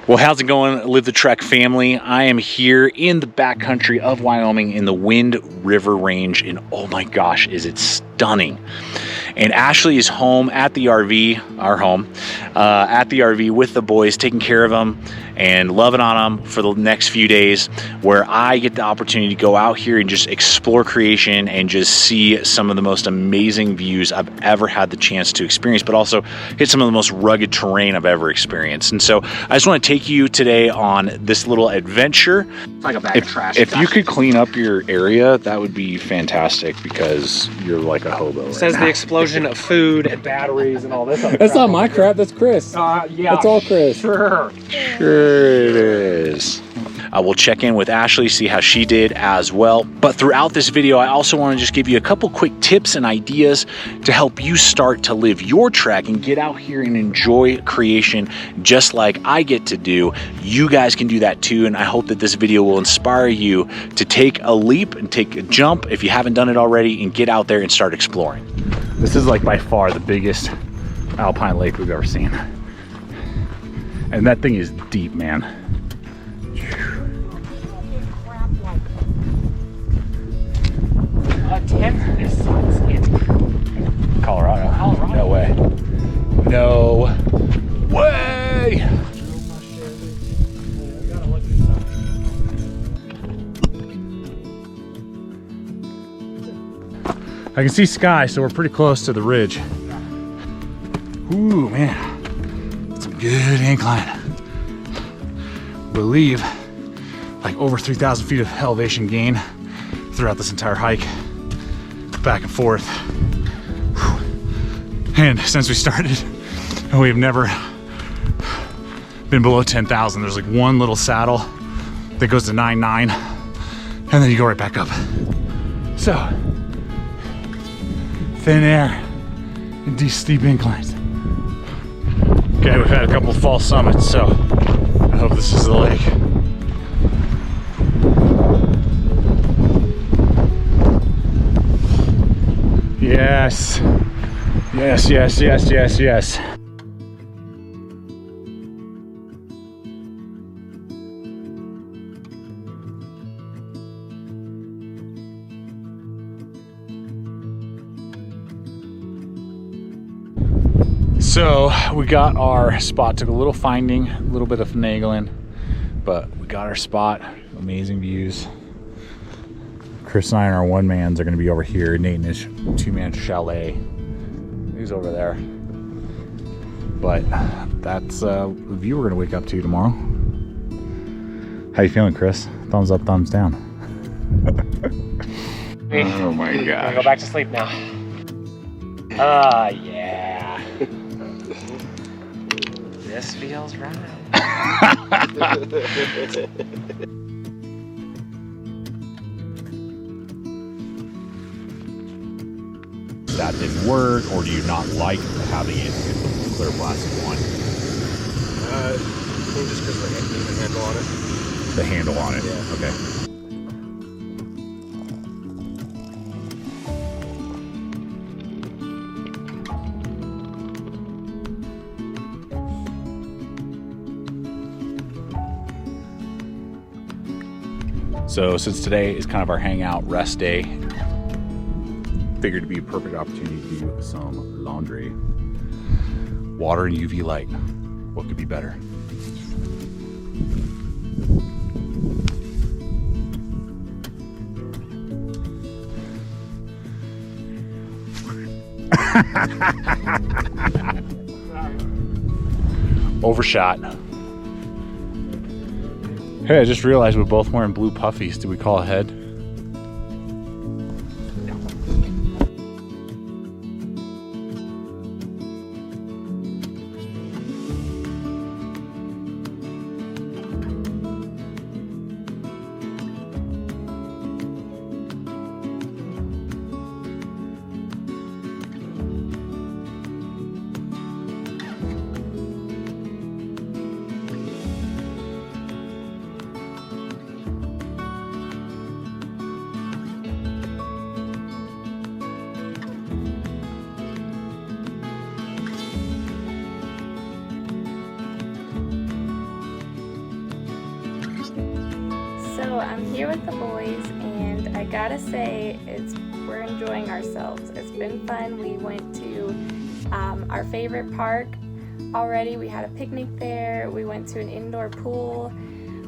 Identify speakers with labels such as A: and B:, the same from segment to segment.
A: Well, how's it going, Live the Trek family? I am here in the backcountry of Wyoming in the Wind River Range, and oh my gosh, is it stunning. And Ashley is home at the RV, our home, at the RV with the boys, taking care of them and loving on them for the next few days, where I get the opportunity to go out here and just explore creation and just see some of the most amazing views I've ever had the chance to experience, but also hit some of the most rugged terrain I've ever experienced. And so I just want to take you today on this little adventure.
B: It's like a bag of trash.
A: If you could clean up your area, that would be fantastic, because you're like a hobo right
B: Says
A: now.
B: the explosion of food and batteries and all this other
C: That's
B: crap
C: not my crap, that's Chris.
B: Yeah.
C: That's all Chris.
B: Sure.
A: Sure it is. We'll check in with Ashley, see how she did as well. But throughout this video, I also want to just give you a couple quick tips and ideas to help you start to live your trek and get out here and enjoy creation just like I get to do. You guys can do that too, and I hope that this video will inspire you to take a leap and take a jump if you haven't done it already, and get out there and start exploring. This is like by far the biggest alpine lake we've ever seen. And that thing is deep, man.
B: A tenth this size in
A: Colorado.
B: Colorado.
A: No way. No way. I can see sky, so we're pretty close to the ridge. Ooh, man. Some good incline. Believe like over 3,000 feet of elevation gain throughout this entire hike, back and forth. Whew. And since we started, we've never been below 10,000. There's like one little saddle that goes to 9.9, and then you go right back up. So, thin air and these steep inclines. Okay, we've had a couple of false summits, so I hope this is the lake. Yes. Yes, yes, yes, yes, yes. So we got our spot, took a little finding, a little bit of finagling, but we got our spot. Amazing views. Chris and I and our one-mans are going to be over here. Nate and his two-man chalet. He's over there. But that's the view we're going to wake up to tomorrow. How you feeling, Chris? Thumbs up, thumbs down. Oh my
B: I'm
A: gosh.
B: gonna go back to sleep now. Yeah. This feels right.
A: That didn't work, or do you not like having it in clear plastic one?
D: I think just because the handle on it.
A: The handle on it.
D: Yeah.
A: Okay. So since today is kind of our hangout rest day, figured to be a perfect opportunity to do some laundry. Water and UV light. What could be better? Overshot. Hey, I just realized we're both wearing blue puffies. Did we call ahead?
C: So I'm here with the boys, and I gotta say, we're enjoying ourselves. It's been fun. We went to our favorite park already. We had a picnic there. We went to an indoor pool.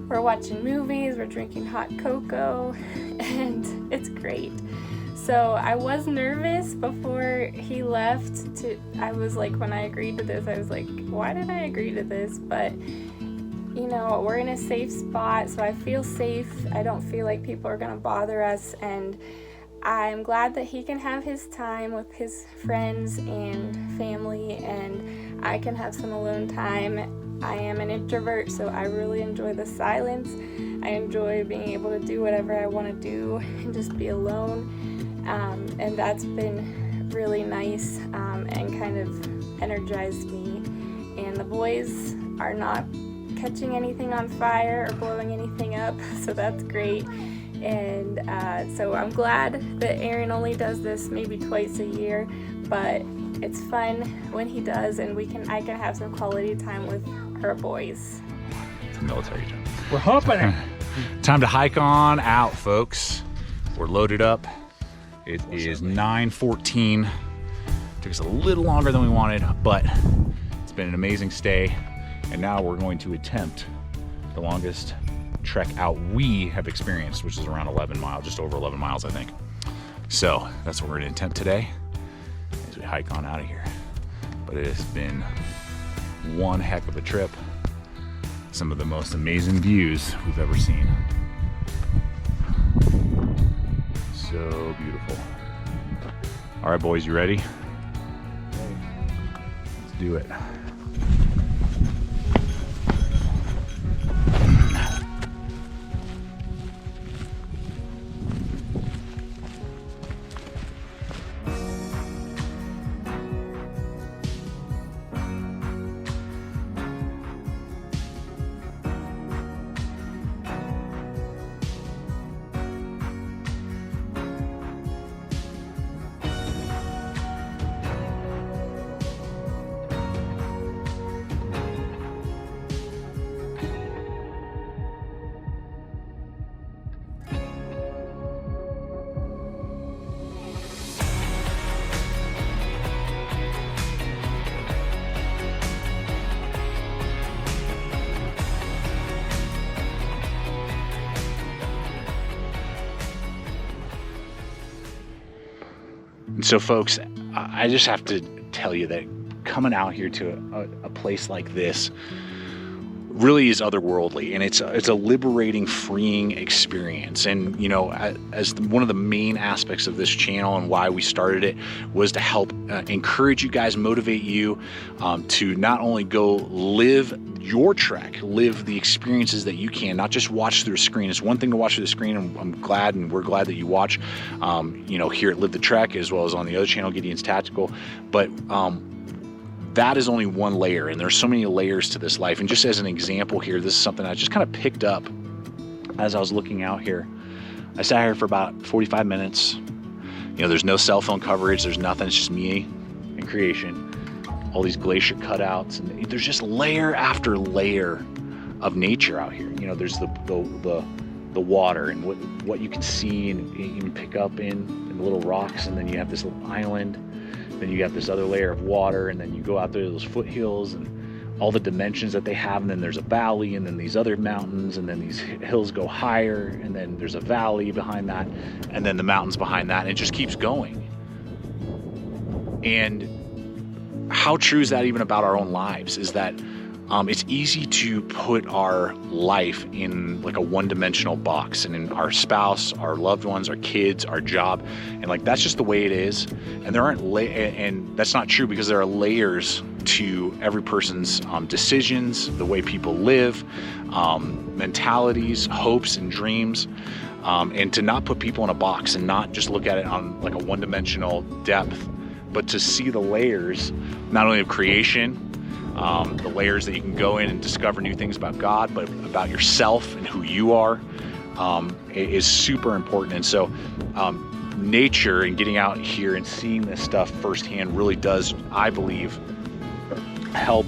C: We're watching movies. We're drinking hot cocoa, and it's great. So I was nervous before he left. I was like, when I agreed to this, I was like, why did I agree to this? But you know, we're in a safe spot, so I feel safe. I don't feel like people are gonna bother us, and I'm glad that he can have his time with his friends and family, and I can have some alone time. I am an introvert, so I really enjoy the silence. I enjoy being able to do whatever I want to do and just be alone, and that's been really nice and kind of energized me. And the boys are not catching anything on fire or blowing anything up, so that's great. And so I'm glad that Aaron only does this maybe twice a year, but it's fun when he does, and I can have some quality time with her boys.
A: It's a military jump.
B: We're hoping it.
A: Time to hike on out, folks. We're loaded up. It is 9:14. Took us a little longer than we wanted, but it's been an amazing stay. And now we're going to attempt the longest trek out we have experienced, which is around 11 miles, just over 11 miles, I think. So that's what we're gonna attempt today as we hike on out of here. But it has been one heck of a trip. Some of the most amazing views we've ever seen. So beautiful. All right, boys, you ready? Let's do it. So folks, I just have to tell you that coming out here to a place like this really is otherworldly, and it's a liberating, freeing experience. And you know, one of the main aspects of this channel and why we started it was to help encourage you guys, motivate you to not only go live your trek, live the experiences that you can, not just watch through a screen. It's one thing to watch through the screen, and I'm glad, and we're glad that you watch, you know, here at Live the Trek, as well as on the other channel, Gideon's Tactical. But that is only one layer, and there's so many layers to this life. And just as an example here, this is something I just kind of picked up as I was looking out here. I sat here for about 45 minutes. You know, there's no cell phone coverage, there's nothing, it's just me and creation. All these glacier cutouts, and there's just layer after layer of nature out here. You know, there's the water and what you can see and even pick up in the little rocks, and then you have this little island, then you got this other layer of water, and then you go out there to those foothills and all the dimensions that they have, and then there's a valley, and then these other mountains, and then these hills go higher, and then there's a valley behind that, and then the mountains behind that, and it just keeps going. And how true is that even about our own lives? Is that it's easy to put our life in like a one-dimensional box, and in our spouse, our loved ones, our kids, our job, and like that's just the way it is. And there aren't and that's not true, because there are layers to every person's decisions, the way people live, mentalities, hopes, and dreams. And to not put people in a box and not just look at it on like a one-dimensional depth, but to see the layers, not only of creation, the layers that you can go in and discover new things about God, but about yourself and who you are, is super important. And so nature and getting out here and seeing this stuff firsthand really does, I believe, help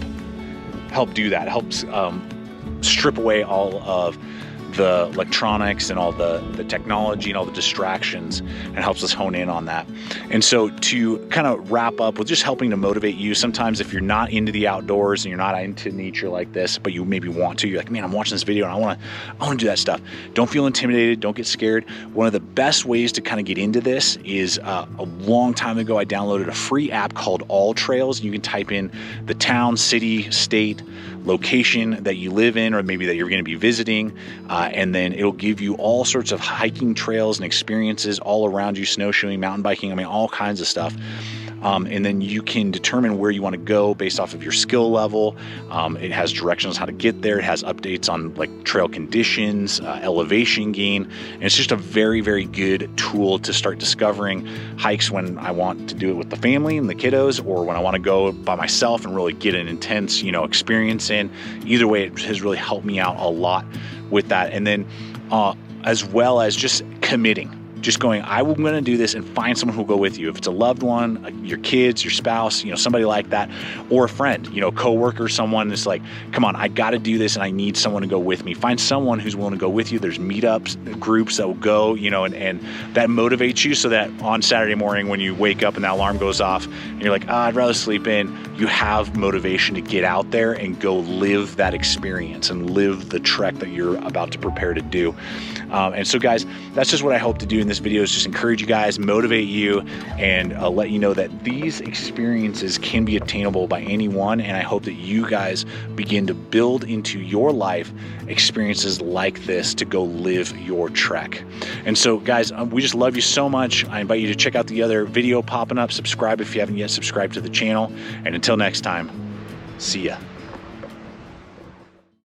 A: do that. It helps strip away all of the electronics and all the technology and all the distractions, and helps us hone in on that. And so to kind of wrap up with just helping to motivate you, sometimes if you're not into the outdoors and you're not into nature like this, but you maybe want to, you're like, man, I'm watching this video and I want to do that stuff. Don't feel intimidated. Don't get scared. One of the best ways to kind of get into this is a long time ago, I downloaded a free app called All Trails. You can type in the town, city, state, location that you live in, or maybe that you're going to be visiting, and then it'll give you all sorts of hiking trails and experiences all around you, snowshoeing, mountain biking, I mean, all kinds of stuff. And then you can determine where you want to go based off of your skill level. It has directions how to get there. It has updates on like trail conditions, elevation gain. And it's just a very, very good tool to start discovering hikes when I want to do it with the family and the kiddos, or when I want to go by myself and really get an intense, experience in. Either way, it has really helped me out a lot with that. And then as well as just committing. Just going, I'm going to do this, and find someone who'll go with you. If it's a loved one, your kids, your spouse, somebody like that, or a friend, coworker, someone that's like, come on, I got to do this and I need someone to go with me. Find someone who's willing to go with you. There's meetups, groups that will go, and that motivates you, so that on Saturday morning when you wake up and that alarm goes off and you're like, I'd rather sleep in, you have motivation to get out there and go live that experience and live the trek that you're about to prepare to do. And so guys, that's just what I hope to do in this video, is just encourage you guys, motivate you, and let you know that these experiences can be attainable by anyone. And I hope that you guys begin to build into your life experiences like this to go live your trek. And so guys, we just love you so much. I invite you to check out the other video popping up. Subscribe if you haven't yet subscribed to the channel. And until next time, see ya.